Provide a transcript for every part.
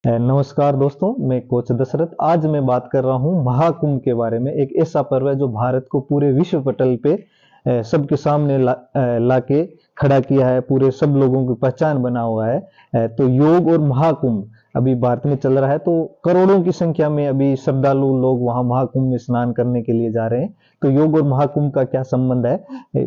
नमस्कार दोस्तों, मैं कोच दशरथ। आज मैं बात कर रहा हूँ महाकुंभ के बारे में। एक ऐसा पर्व है जो भारत को पूरे विश्व पटल पे सबके सामने लाके खड़ा किया है, पूरे सब लोगों की पहचान बना हुआ है। तो योग और महाकुंभ अभी भारत में चल रहा है, तो करोड़ों की संख्या में अभी श्रद्धालु लोग वहां महाकुंभ में स्नान करने के लिए जा रहे हैं। तो योग और महाकुंभ का क्या संबंध है?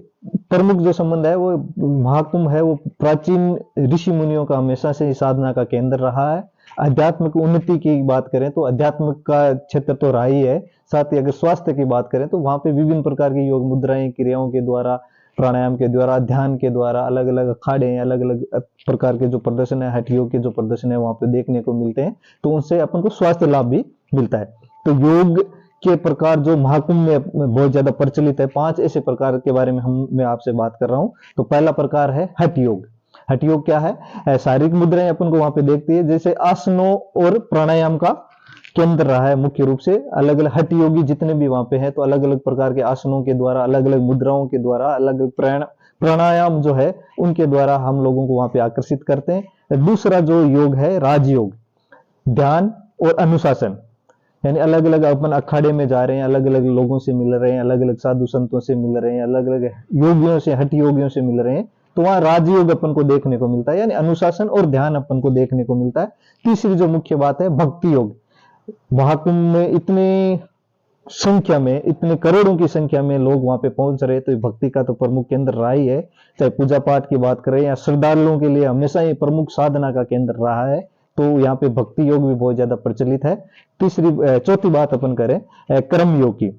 प्रमुख जो संबंध है वो महाकुंभ है, वो प्राचीन ऋषि मुनियों का हमेशा से ही साधना का केंद्र रहा है। आध्यात्मिक उन्नति की बात करें तो आध्यात्मिक का क्षेत्र तो रहा ही है, साथ ही अगर स्वास्थ्य की बात करें तो वहां पे विभिन्न प्रकार की योग मुद्राएं, क्रियाओं के द्वारा, प्राणायाम के द्वारा, ध्यान के द्वारा, अलग अलग अखाड़े, अलग अलग प्रकार के जो प्रदर्शन है, हठ योग के जो प्रदर्शन है वहां पे देखने को मिलते हैं। तो उनसे अपन को स्वास्थ्य लाभ भी मिलता है। तो योग के प्रकार जो महाकुंभ में बहुत ज्यादा प्रचलित है, 5 ऐसे प्रकार के बारे में मैं आपसे बात कर रहा हूं। तो पहला प्रकार है हठ योग। हठ योग क्या है? शारीरिक मुद्राएं अपन को वहां पे देखती है, जैसे आसनों और प्राणायाम का केंद्र रहा है मुख्य रूप से। अलग अलग हठ योगी जितने भी वहां पे हैं, तो अलग अलग प्रकार के आसनों के द्वारा, अलग अलग मुद्राओं के द्वारा, अलग अलग प्राणायाम जो है उनके द्वारा हम लोगों को वहां पे आकर्षित करते हैं। दूसरा जो योग है राजयोग, ध्यान और अनुशासन। यानी अलग अलग अपन अखाड़े में जा रहे हैं, अलग अलग लोगों से मिल रहे हैं, अलग अलग साधु संतों से मिल रहे हैं, अलग अलग योगियों से, हठ योगियों से मिल रहे हैं, तो वहां राजयोग अपन को देखने को मिलता है, यानी अनुशासन और ध्यान अपन को देखने को मिलता है। तीसरी जो मुख्य बात है भक्ति योग। महाकुंभ में इतनी संख्या में, इतने करोड़ों की संख्या में लोग वहां पे पहुंच रहे, तो भक्ति का तो प्रमुख केंद्र रहा ही है। चाहे पूजा पाठ की बात करें या श्रद्धालुओं के लिए हमेशा ही प्रमुख साधना का केंद्र रहा है। तो यहाँ पे भक्ति योग भी बहुत ज्यादा प्रचलित है। चौथी बात अपन करें कर्म योग की।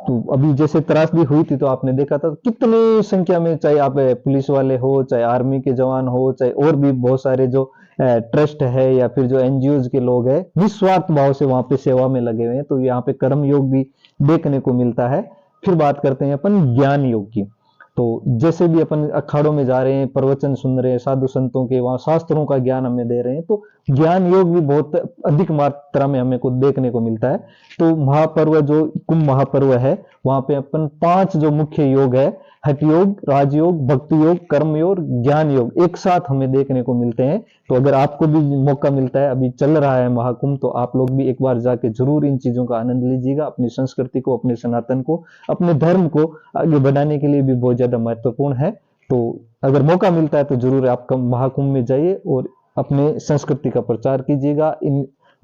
तो अभी जैसे त्रासदी हुई थी तो आपने देखा था कितनी संख्या में, चाहे आप पुलिस वाले हो, चाहे आर्मी के जवान हो, चाहे और भी बहुत सारे जो ट्रस्ट है या फिर जो एनजीओ के लोग हैं, निस्वार्थ भाव से वहां पे सेवा में लगे हुए हैं। तो यहाँ पे कर्म योग भी देखने को मिलता है। फिर बात करते हैं अपन ज्ञान योग की। तो जैसे भी अपन अखाड़ों में जा रहे हैं, प्रवचन सुन रहे हैं, साधु संतों के, वहां शास्त्रों का ज्ञान हमें दे रहे हैं, तो ज्ञान योग भी बहुत अधिक मात्रा में हमें को देखने को मिलता है। तो महापर्व जो कुंभ महापर्व है, वहां पे अपन 5 जो मुख्य योग है, हठ योग, राजयोग, भक्ति योग, कर्म योग, ज्ञान योग, एक साथ हमें देखने को मिलते हैं। तो अगर आपको भी मौका मिलता है, अभी चल रहा है महाकुंभ, तो आप लोग भी एक बार जाके जरूर इन चीजों का आनंद लीजिएगा। अपनी संस्कृति को, अपने सनातन को, अपने धर्म को आगे बढ़ाने के लिए भी बहुत ज्यादा महत्वपूर्ण है। तो अगर मौका मिलता है तो जरूर आप महाकुंभ में जाइए और अपने संस्कृति का प्रचार कीजिएगा। इन